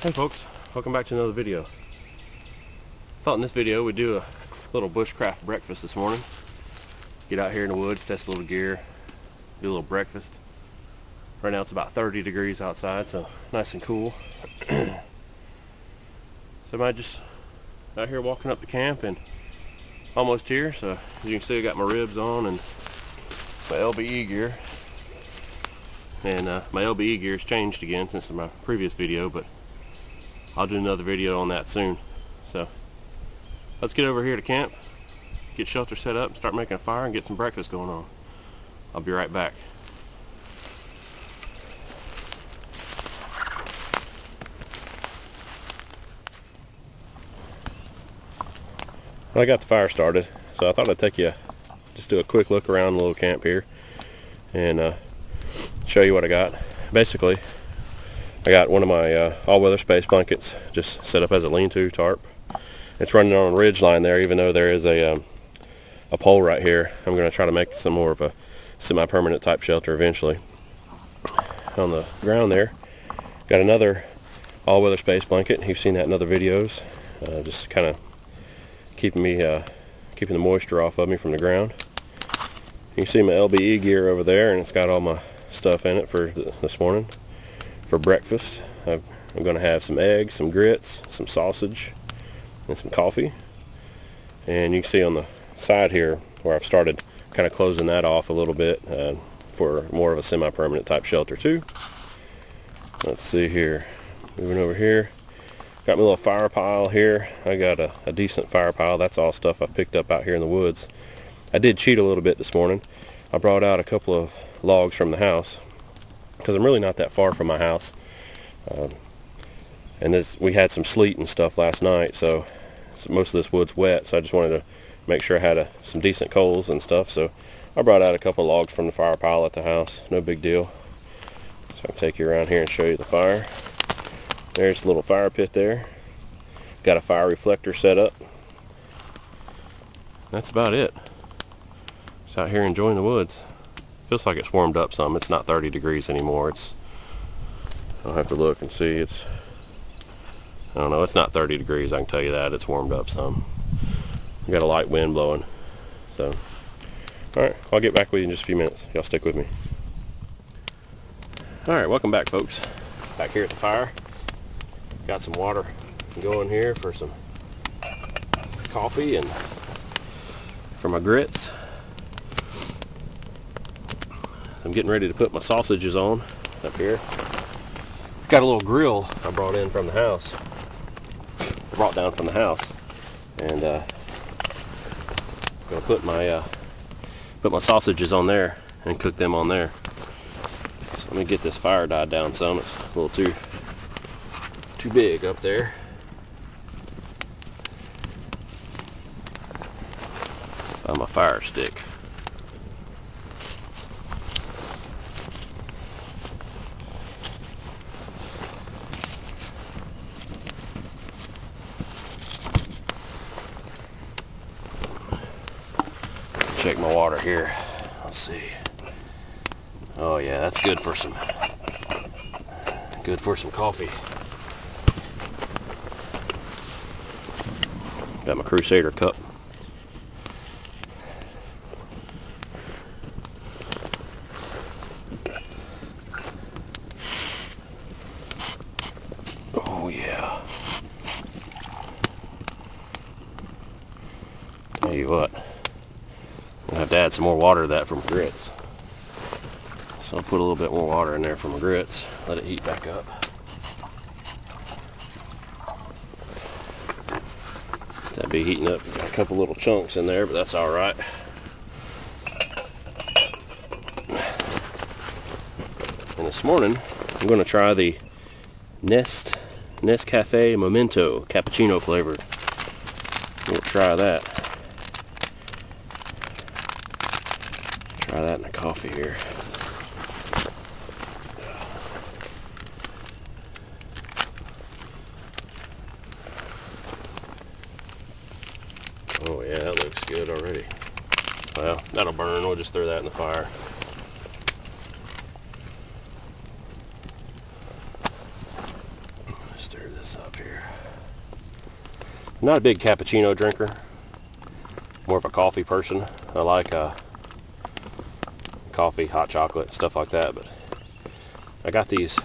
Hey folks, welcome back to another video. Thought in this video we'd do a little bushcraft breakfast this morning. Get out here in the woods, test a little gear, do a little breakfast. Right now it's about 30 degrees outside, so nice and cool. So I'm just out here walking up the camp and almost here. So as you can see, I got my ribs on and my LBE gear. And my LBE gear's changed again since my previous video, but I'll do another video on that soon. So let's get over here to camp, get shelter set up, start making a fire, and get some breakfast going on. I'll be right back. I got the fire started, so I thought I'd take you, just do a quick look around the little camp here and show you what I got. Basically, I got one of my all-weather space blankets just set up as a lean-to tarp. It's running on a ridge line there, even though there is a pole right here. I'm going to try to make some more of a semi-permanent type shelter eventually. On the ground there, got another all-weather space blanket. You've seen that in other videos. Just kind of keeping the moisture off of me from the ground. You can see my LBE gear over there, and it's got all my stuff in it for this morning for breakfast. I'm going to have some eggs, some grits, some sausage, and some coffee. And you can see on the side here where I've started kind of closing that off a little bit for more of a semi-permanent type shelter too. Let's see here, moving over here, got my little fire pile here. I got a decent fire pile. That's all stuff I picked up out here in the woods. I did cheat a little bit this morning. I brought out a couple of logs from the house because I'm really not that far from my house. And we had some sleet and stuff last night, so most of this wood's wet, so I just wanted to make sure I had some decent coals and stuff. So I brought out a couple of logs from the fire pile at the house. No big deal. So I can take you around here and show you the fire. There's a little fire pit there. Got a fire reflector set up. That's about it. Just out here enjoying the woods. Feels like it's warmed up some. It's not 30 degrees anymore. I'll have to look and see. I don't know, it's not 30 degrees, I can tell you that. It's warmed up some. We got a light wind blowing. So, alright, I'll get back with you in just a few minutes. Y'all stick with me. Alright, welcome back folks. Back here at the fire. Got some water going here for some coffee and for my grits. I'm getting ready to put my sausages on up here. Got a little grill I brought in from the house. Brought down from the house, and I'm gonna put my sausages on there and cook them on there. So let me get this fire died down some. It's a little too big up there. Find my fire stick. Check my water here. Let's see. Oh yeah, that's good for some coffee. Got my Crusader cup. Oh yeah. Tell you what, I have to add some more water to that from grits. So I'll put a little bit more water in there from my grits, let it heat back up. That'd be heating up. Got a couple little chunks in there, but that's alright. And this morning, I'm going to try the Nescafe Momento cappuccino flavored. We'll try that. Try that in a coffee here. Oh yeah, that looks good already. Well, that'll burn. We'll just throw that in the fire. Stir this not a big cappuccino drinker, more of a coffee person. I like coffee, hot chocolate, stuff like that. But I got these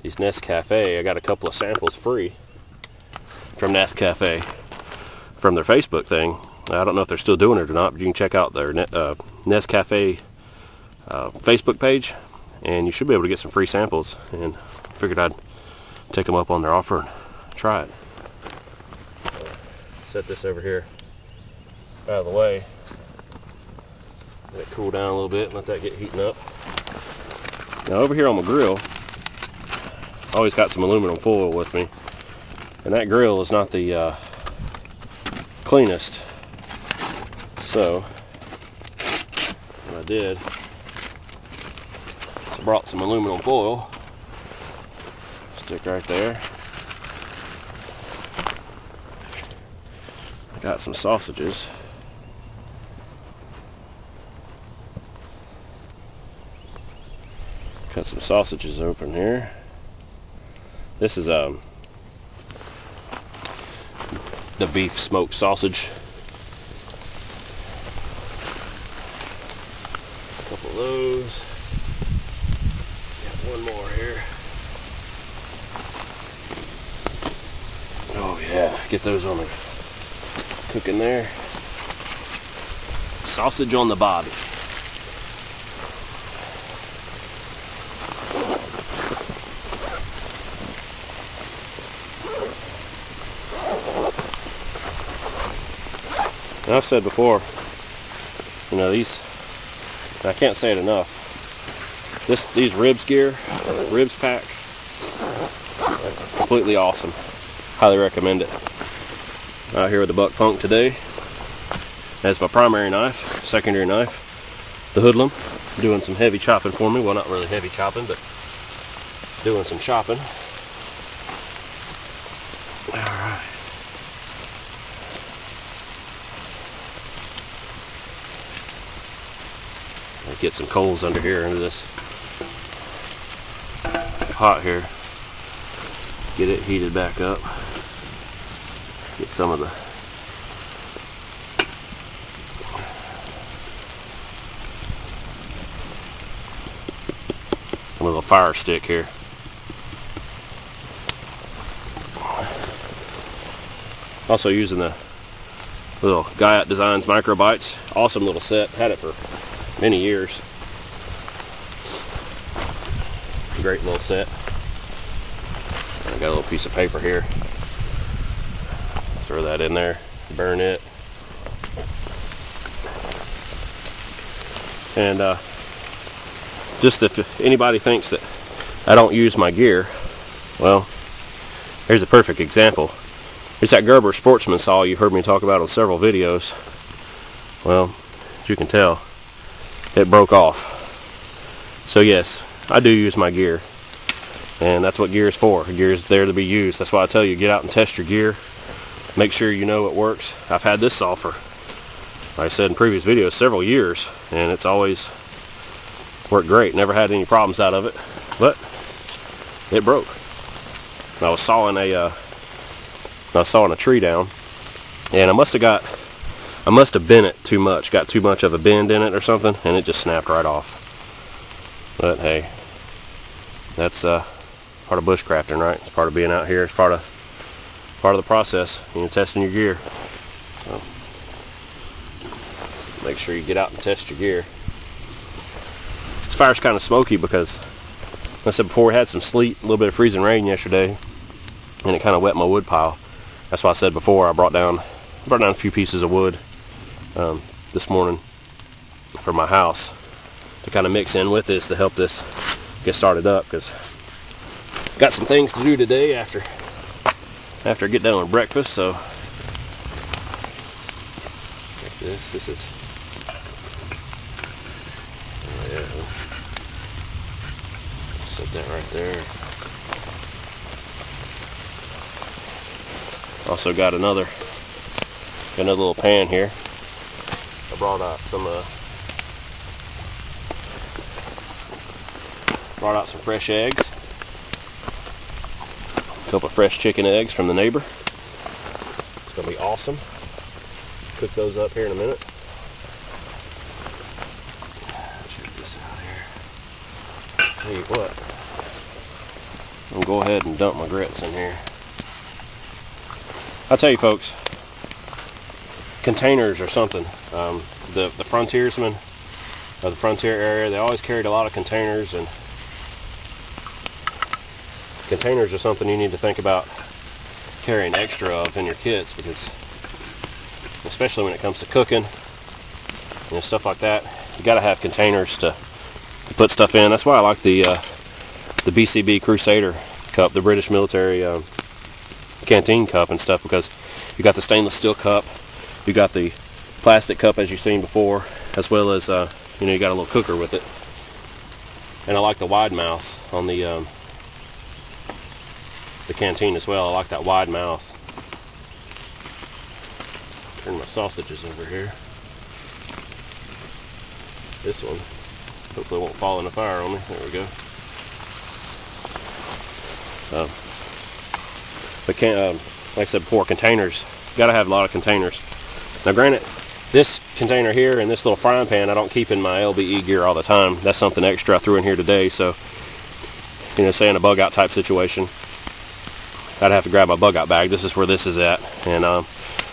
Nescafe. I got a couple of samples free from Nescafe from their Facebook thing. I don't know if they're still doing it or not, but you can check out their Nescafe Facebook page, and you should be able to get some free samples. And figured I'd take them up on their offer and try it. Set this over here out of the way. Let it cool down a little bit and let that get heating up. Now over here on my grill, I always got some aluminum foil with me, and that grill is not the cleanest. So what I did is I brought some aluminum foil, stick right there. Got some sausages. Got some sausages open here. This is the beef smoked sausage. A couple of those. Got one more here. Oh yeah, get those on the cooking there. Sausage on the bobby. And I've said before, you know, these, I can't say it enough, these ribs pack, completely awesome. Highly recommend it. Out here with the buck punk today as my primary knife, secondary knife, the hoodlum, doing some heavy chopping for me. Well, not really heavy chopping, but doing some chopping. Alright. Get some coals under here into this pot here. Get it heated back up. Get some of the little fire stick here. Also using the little Guyot Designs microbites. Awesome little set. Had it for many years. Great little set. I got a little piece of paper here. Throw that in there, burn it. And just if anybody thinks that I don't use my gear, well, here's a perfect example. It's that Gerber Sportsman saw you've heard me talk about on several videos. Well, as you can tell, it broke off. So yes, I do use my gear, and that's what gear is for. Gear is there to be used. That's why I tell you, get out and test your gear. Make sure you know it works. I've had this saw for, like I said in previous videos, several years, and it's always worked great. Never had any problems out of it, but it broke. I was sawing a tree down, and I must have bent it too much, got too much of a bend in it or something, and it just snapped right off. But hey, that's part of bushcrafting, right? It's part of being out here. It's part of the process, you know, testing your gear. So make sure you get out and test your gear. This fire's kind of smoky because, like I said before, we had some sleet, a little bit of freezing rain yesterday, and it kind of wet my wood pile. That's why I said before I brought down a few pieces of wood this morning for my house to kind of mix in with this to help this get started up, because got some things to do today after I get done with breakfast. So this is set that right there. Also got another little pan here. I brought out some fresh eggs. A couple of fresh chicken eggs from the neighbor. It's gonna be awesome. Cook those up here in a minute. Check this out here. Tell you what, I'm gonna go ahead and dump my grits in here. I'll tell you folks, containers are something. The frontiersmen of the frontier area, they always carried a lot of containers, and containers are something you need to think about carrying extra of in your kits, because especially when it comes to cooking, you know, stuff like that, you got to have containers to put stuff in. That's why I like the BCB Crusader cup, the British military canteen cup and stuff, because you got the stainless steel cup, you got the plastic cup as you've seen before, as well as you know, you got a little cooker with it. And I like the wide mouth on the canteen as well. I like that wide mouth. Turn my sausages over here. This one hopefully won't fall in the fire on me. There we go. But like I said before, containers. Got to have a lot of containers. Now, granted, this container here and this little frying pan I don't keep in my LBE gear all the time. That's something extra I threw in here today. So, you know, say in a bug out type situation, I'd have to grab my bug out bag. This is where this is at, and I'm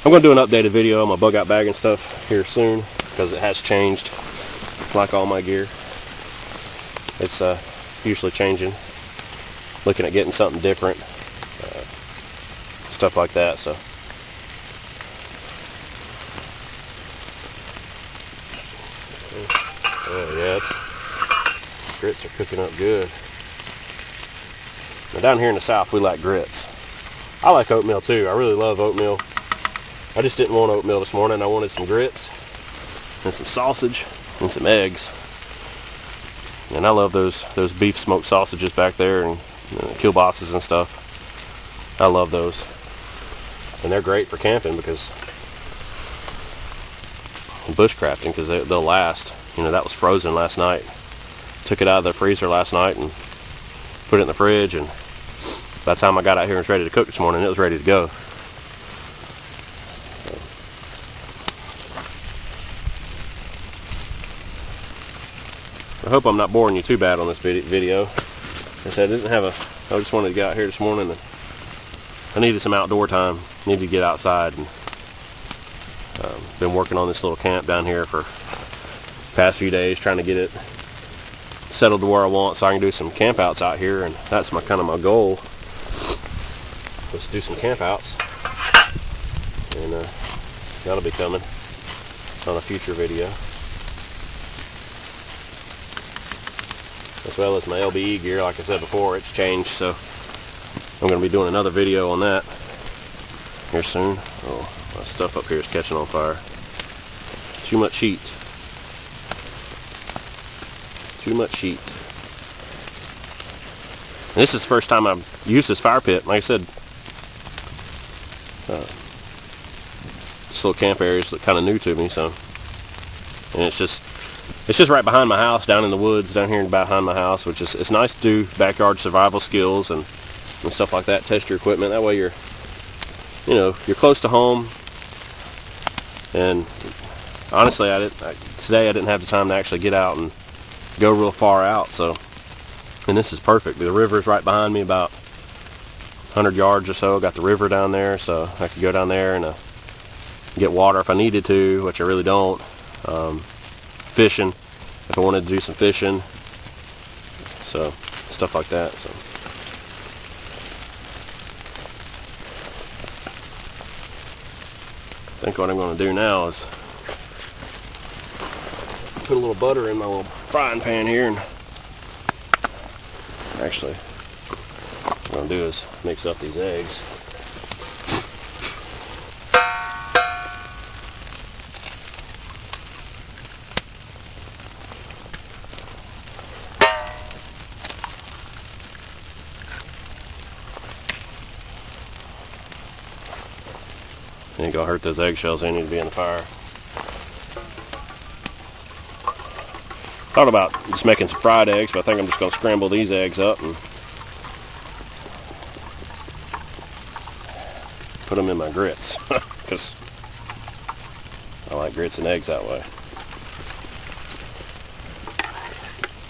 going to do an updated video on my bug out bag and stuff here soon, because it has changed. Like all my gear, it's usually changing, looking at getting something different, stuff like that. So oh yeah, grits are cooking up good. Now down here in the South, we like grits. I like oatmeal too. I really love oatmeal. I just didn't want oatmeal this morning. I wanted some grits and some sausage and some eggs. And I love those beef smoked sausages back there, and kielbases and stuff. I love those. And they're great for camping, because bushcrafting, because they'll last. You know, that was frozen last night. Took it out of the freezer last night and put it in the fridge, and by the time I got out here and was ready to cook this morning, it was ready to go. I hope I'm not boring you too bad on this video. Like I said, I just wanted to get out here this morning, and I needed some outdoor time. Needed to get outside, and been working on this little camp down here for the past few days, trying to get it settled to where I want, so I can do some camp outs out here. And that's my kind of my goal, was to do some camp outs, and that'll be coming on a future video, as well as my LBE gear. Like I said before, it's changed, so I'm going to be doing another video on that here soon. Oh, my stuff up here is catching on fire. Too much heat. Too much heat. And this is the first time I've used this fire pit. Like I said, this little camp area is kind of new to me, so, and it's just right behind my house, down in the woods, down here behind my house, which is, it's nice to do backyard survival skills and stuff like that. Test your equipment. That way you're close to home. And honestly, today I didn't have the time to actually get out and go real far out, so, and this is perfect. The river's right behind me, about 100 yards or so. Got the river down there, so I could go down there and get water if I needed to, which I really don't. Fishing, if I wanted to do some fishing, so stuff like that. So I think what I'm going to do now is put a little butter in my little frying pan here, and actually what I'm going to do is mix up these eggs. Ain't gonna hurt those eggshells. They need to be in the fire. Thought about just making some fried eggs, but I think I'm just gonna scramble these eggs up and put them in my grits because I like grits and eggs that way.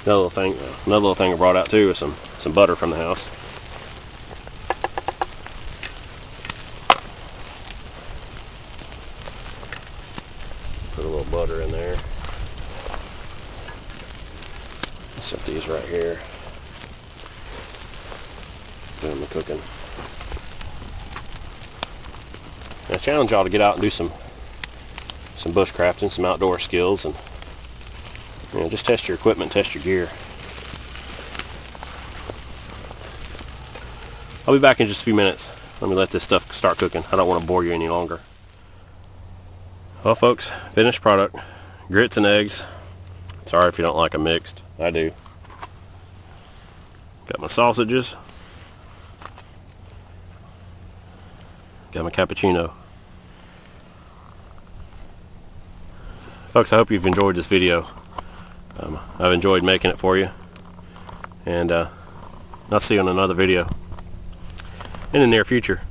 Another little thing I brought out too is some butter from the house. Put a little butter in there. Set these right here. Doing the cooking. I challenge y'all to get out and do some bushcrafting, some outdoor skills, and just test your equipment, test your gear. I'll be back in just a few minutes. Let me let this stuff start cooking. I don't want to bore you any longer. Well, folks, finished product. Grits and eggs. Sorry if you don't like them mixed. I do. Got my sausages. Got my cappuccino. Folks, I hope you've enjoyed this video. I've enjoyed making it for you. And I'll see you on another video in the near future.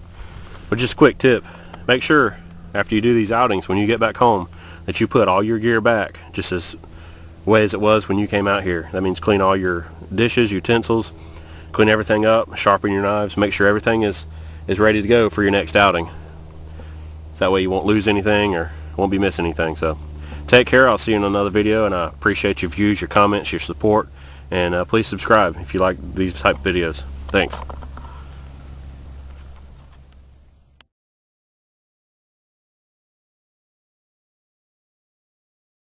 But just a quick tip. Make sure after you do these outings, when you get back home, that you put all your gear back just as way as it was when you came out here. That means clean all your dishes, utensils, clean everything up, sharpen your knives, make sure everything is ready to go for your next outing. So that way you won't lose anything or won't be missing anything. So take care. I'll see you in another video, and I appreciate your views, your comments, your support, and please subscribe if you like these type of videos. Thanks.